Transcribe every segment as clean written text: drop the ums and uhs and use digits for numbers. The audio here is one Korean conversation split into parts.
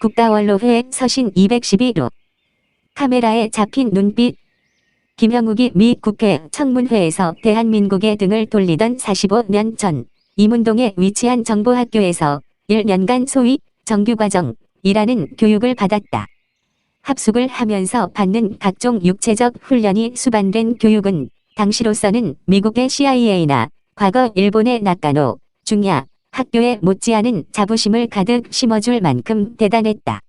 국가원로회 서신 212로 카메라에 잡힌 눈빛. 김형욱이 미 국회 청문회에서 대한민국의 등을 돌리던 45년 전 이문동에 위치한 정보학교에서 1년간 소위 정규과정이라는 교육을 받았다. 합숙을 하면서 받는 각종 육체적 훈련이 수반된 교육은 당시로서는 미국의 CIA나 과거 일본의 나카노, 중야, 학교에 못지않은 자부심을 가득 심어줄 만큼 대단했다.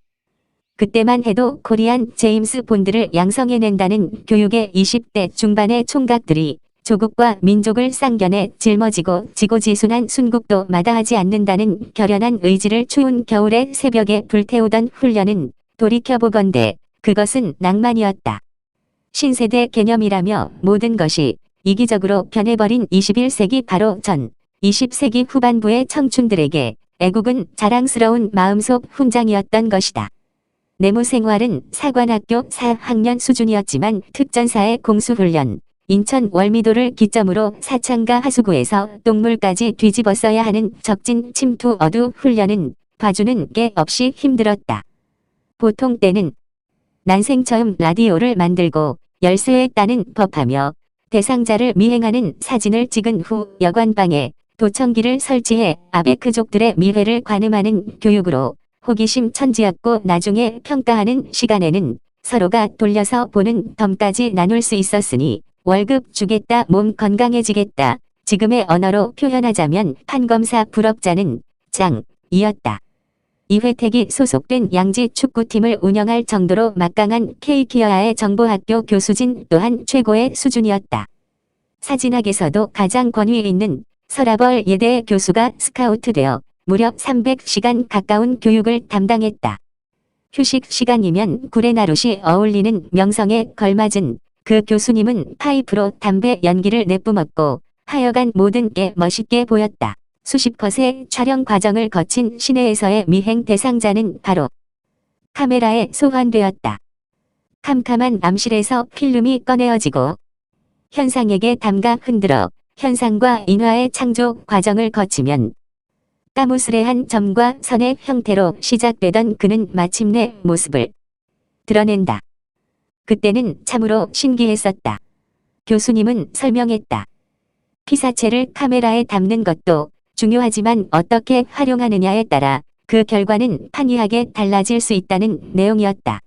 그때만 해도 코리안 제임스 본드를 양성해낸다는 교육의 20대 중반의 총각들이 조국과 민족을 쌍견에 짊어지고 지고지순한 순국도 마다하지 않는다는 결연한 의지를 추운 겨울의 새벽에 불태우던 훈련은 돌이켜보건대 그것은 낭만이었다. 신세대 개념이라며 모든 것이 이기적으로 변해버린 21세기 바로 전 20세기 후반부의 청춘들에게 애국은 자랑스러운 마음속 훈장이었던 것이다. 내무생활은 사관학교 4학년 수준이었지만 특전사의 공수훈련, 인천 월미도를 기점으로 사창가 하수구에서 똥물까지 뒤집어써야 하는 적진 침투 어두 훈련은 봐주는 게 없이 힘들었다. 보통 때는 난생 처음 라디오를 만들고 열쇠했다는 법하며 대상자를 미행하는 사진을 찍은 후 여관방에 도청기를 설치해 아베크족들의 미회를 관음하는 교육으로 호기심 천지였고 나중에 평가하는 시간에는 서로가 돌려서 보는 덤까지 나눌 수 있었으니 월급 주겠다 몸 건강해지겠다 지금의 언어로 표현하자면 판검사 불업자는 짱이었다. 이회택이 소속된 양지 축구팀을 운영할 정도로 막강한 K키어아의 정보학교 교수진 또한 최고의 수준이었다. 사진학에서도 가장 권위 있는 서라벌 예대 교수가 스카우트되어 무려 300시간 가까운 교육을 담당했다. 휴식 시간이면 구레나룻이 어울리는 명성에 걸맞은 그 교수님은 파이프로 담배 연기를 내뿜었고 하여간 모든 게 멋있게 보였다. 수십 컷의 촬영 과정을 거친 시내에서의 미행 대상자는 바로 카메라에 소환되었다. 캄캄한 암실에서 필름이 꺼내어지고 현상에게 담가 흔들어 현상과 인화의 창조 과정을 거치면 까무스레한 점과 선의 형태로 시작되던 그는 마침내 모습을 드러낸다. 그때는 참으로 신기했었다. 교수님은 설명했다. 피사체를 카메라에 담는 것도 중요하지만 어떻게 활용하느냐에 따라 그 결과는 판이하게 달라질 수 있다는 내용이었다.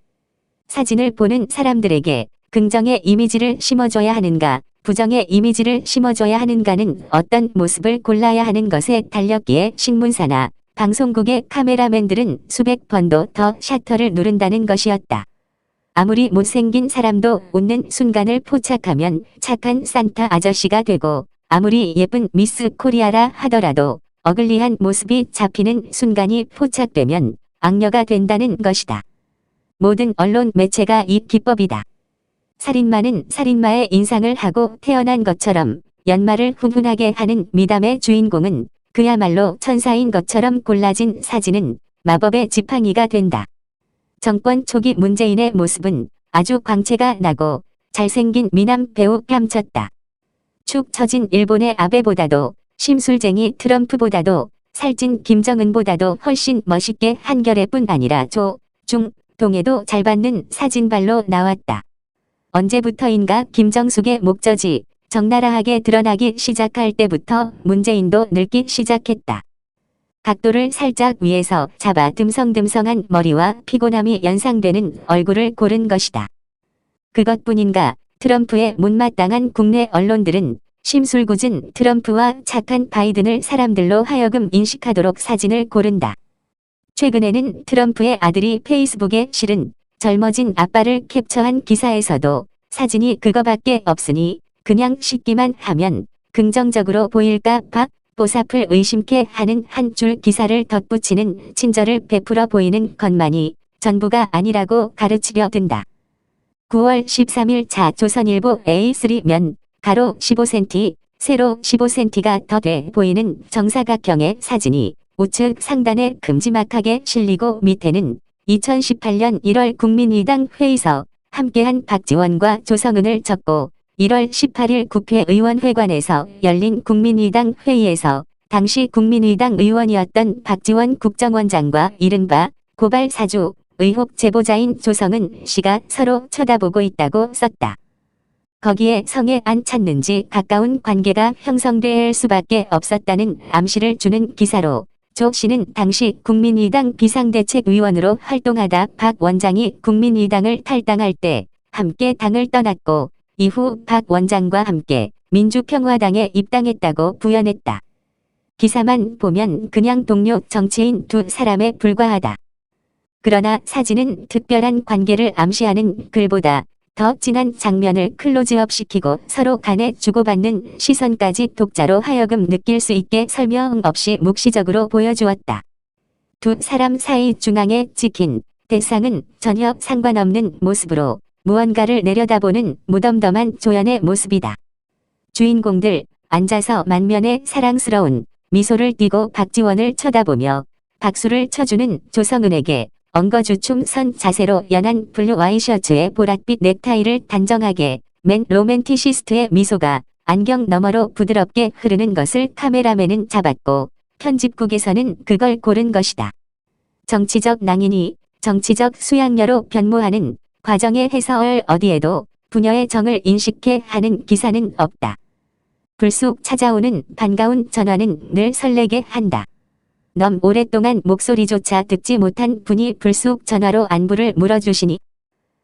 사진을 보는 사람들에게 긍정의 이미지를 심어줘야 하는가, 부정의 이미지를 심어줘야 하는가는 어떤 모습을 골라야 하는 것에 달렸기에 신문사나 방송국의 카메라맨들은 수백 번도 더 셔터를 누른다는 것이었다. 아무리 못생긴 사람도 웃는 순간을 포착하면 착한 산타 아저씨가 되고 아무리 예쁜 미스 코리아라 하더라도 어글리한 모습이 잡히는 순간이 포착되면 악녀가 된다는 것이다. 모든 언론 매체가 이 기법이다. 살인마는 살인마의 인상을 하고 태어난 것처럼 연말을 훈훈하게 하는 미담의 주인공은 그야말로 천사인 것처럼 골라진 사진은 마법의 지팡이가 된다. 정권 초기 문재인의 모습은 아주 광채가 나고 잘생긴 미남 배우 뺨쳤다. 축 처진 일본의 아베보다도 심술쟁이 트럼프보다도 살찐 김정은보다도 훨씬 멋있게 한겨레 뿐 아니라 조, 중, 동에도 잘 받는 사진발로 나왔다. 언제부터인가 김정숙의 목젖이 적나라하게 드러나기 시작할 때부터 문재인도 늙기 시작했다. 각도를 살짝 위에서 잡아 듬성듬성한 머리와 피곤함이 연상되는 얼굴을 고른 것이다. 그것뿐인가 트럼프의 못마땅한 국내 언론들은 심술궂은 트럼프와 착한 바이든을 사람들로 하여금 인식하도록 사진을 고른다. 최근에는 트럼프의 아들이 페이스북에 실은 젊어진 아빠를 캡처한 기사에서도 사진이 그거밖에 없으니 그냥 씻기만 하면 긍정적으로 보일까 봐 보사풀 의심케 하는 한 줄 기사를 덧붙이는 친절을 베풀어 보이는 것만이 전부가 아니라고 가르치려 든다. 9월 13일 자 조선일보 A3면 가로 15cm, 세로 15cm가 더 돼 보이는 정사각형의 사진이 우측 상단에 큼지막하게 실리고 밑에는 2018년 1월 국민의당 회의서 함께한 박지원과 조성은을 적고 1월 18일 국회의원회관에서 열린 국민의당 회의에서 당시 국민의당 의원이었던 박지원 국정원장과 이른바 고발 사주, 의혹 제보자인 조성은 씨가 서로 쳐다보고 있다고 썼다. 거기에 성에 안 찼는지 가까운 관계가 형성될 수밖에 없었다는 암시를 주는 기사로 조 씨는 당시 국민의당 비상대책위원으로 활동하다 박 원장이 국민의당을 탈당할 때 함께 당을 떠났고 이후 박 원장과 함께 민주평화당에 입당했다고 부연했다. 기사만 보면 그냥 동료 정치인 두 사람에 불과하다. 그러나 사진은 특별한 관계를 암시하는 글보다 더 진한 장면을 클로즈업 시키고 서로 간에 주고받는 시선까지 독자로 하여금 느낄 수 있게 설명 없이 묵시적으로 보여주었다. 두 사람 사이 중앙에 찍힌 대상은 전혀 상관없는 모습으로 무언가를 내려다보는 무덤덤한 조연의 모습이다. 주인공들 앉아서 만면에 사랑스러운 미소를 띠고 박지원을 쳐다보며 박수를 쳐주는 조성은에게 엉거주춤 선 자세로 연한 블루 와이셔츠에 보랏빛 넥타이를 단정하게 맨 로맨티시스트의 미소가 안경 너머로 부드럽게 흐르는 것을 카메라맨은 잡았고 편집국에서는 그걸 고른 것이다. 정치적 낭인이 정치적 수양녀로 변모하는 과정의 해설 어디에도 부녀의 정을 인식해 하는 기사는 없다. 불쑥 찾아오는 반가운 전화는 늘 설레게 한다. 너무 오랫동안 목소리조차 듣지 못한 분이 불쑥 전화로 안부를 물어주시니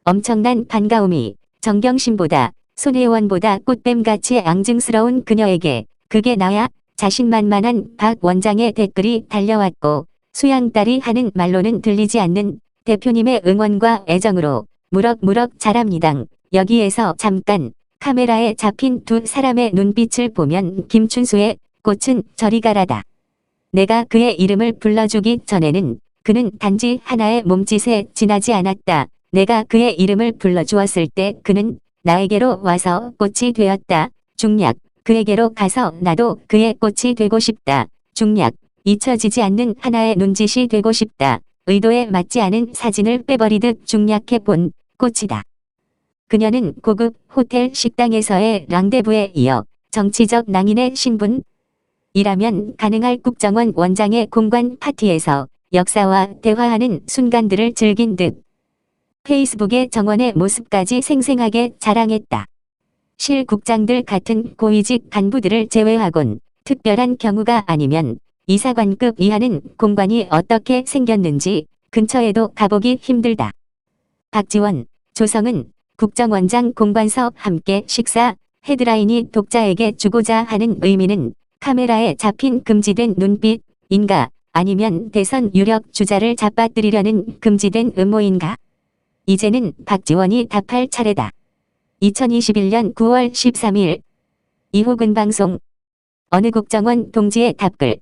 엄청난 반가움이 정경심보다 손혜원보다 꽃뱀같이 앙증스러운 그녀에게 그게 나야 자신만만한 박 원장의 댓글이 달려왔고 수양딸이 하는 말로는 들리지 않는 대표님의 응원과 애정으로 무럭무럭 자랍니다. 여기에서 잠깐 카메라에 잡힌 두 사람의 눈빛을 보면 김춘수의 꽃은 저리 가라다. 내가 그의 이름을 불러주기 전에는 그는 단지 하나의 몸짓에 지나지 않았다. 내가 그의 이름을 불러주었을 때 그는 나에게로 와서 꽃이 되었다. 중략. 그에게로 가서 나도 그의 꽃이 되고 싶다. 중략. 잊혀지지 않는 하나의 눈짓이 되고 싶다. 의도에 맞지 않은 사진을 빼버리듯 중략해 본 꽃이다. 그녀는 고급 호텔 식당에서의 랑데부에 이어 정치적 낭인의 신분? 이라면 가능할 국정원 원장의 공관 파티에서 역사와 대화하는 순간들을 즐긴 듯 페이스북의 정원의 모습까지 생생하게 자랑했다. 실 국장들 같은 고위직 간부들을 제외하곤 특별한 경우가 아니면 이사관급 이하는 공관이 어떻게 생겼는지 근처에도 가보기 힘들다. 박지원, 조성은 국정원장 공관석 함께 식사 헤드라인이 독자에게 주고자 하는 의미는 카메라에 잡힌 금지된 눈빛인가 아니면 대선 유력 주자를 잡아뜨리려는 금지된 음모인가? 이제는 박지원이 답할 차례다. 2021년 9월 13일 이호근 방송 어느 국정원 동지의 답글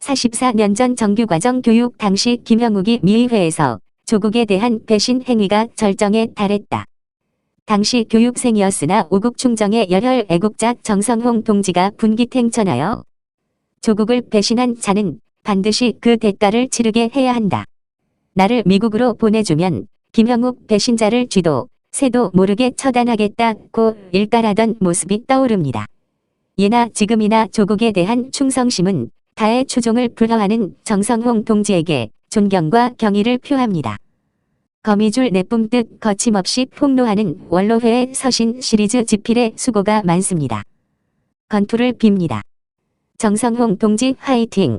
44년 전 정규과정 교육 당시 김형욱이 미의회에서 조국에 대한 배신 행위가 절정에 달했다. 당시 교육생이었으나 우국 충정의 열혈 애국자 정성홍 동지가 분기탱천하여 조국을 배신한 자는 반드시 그 대가를 치르게 해야 한다. 나를 미국으로 보내주면 김형욱 배신자를 쥐도 새도 모르게 처단하겠다고 일갈하던 모습이 떠오릅니다. 예나 지금이나 조국에 대한 충성심은 다의 추종을 불허하는 정성홍 동지에게 존경과 경의를 표합니다. 거미줄 내뿜듯 거침없이 폭로하는 원로회의 서신 시리즈 집필에 수고가 많습니다. 건투를 빕니다. 정성홍 동지 화이팅!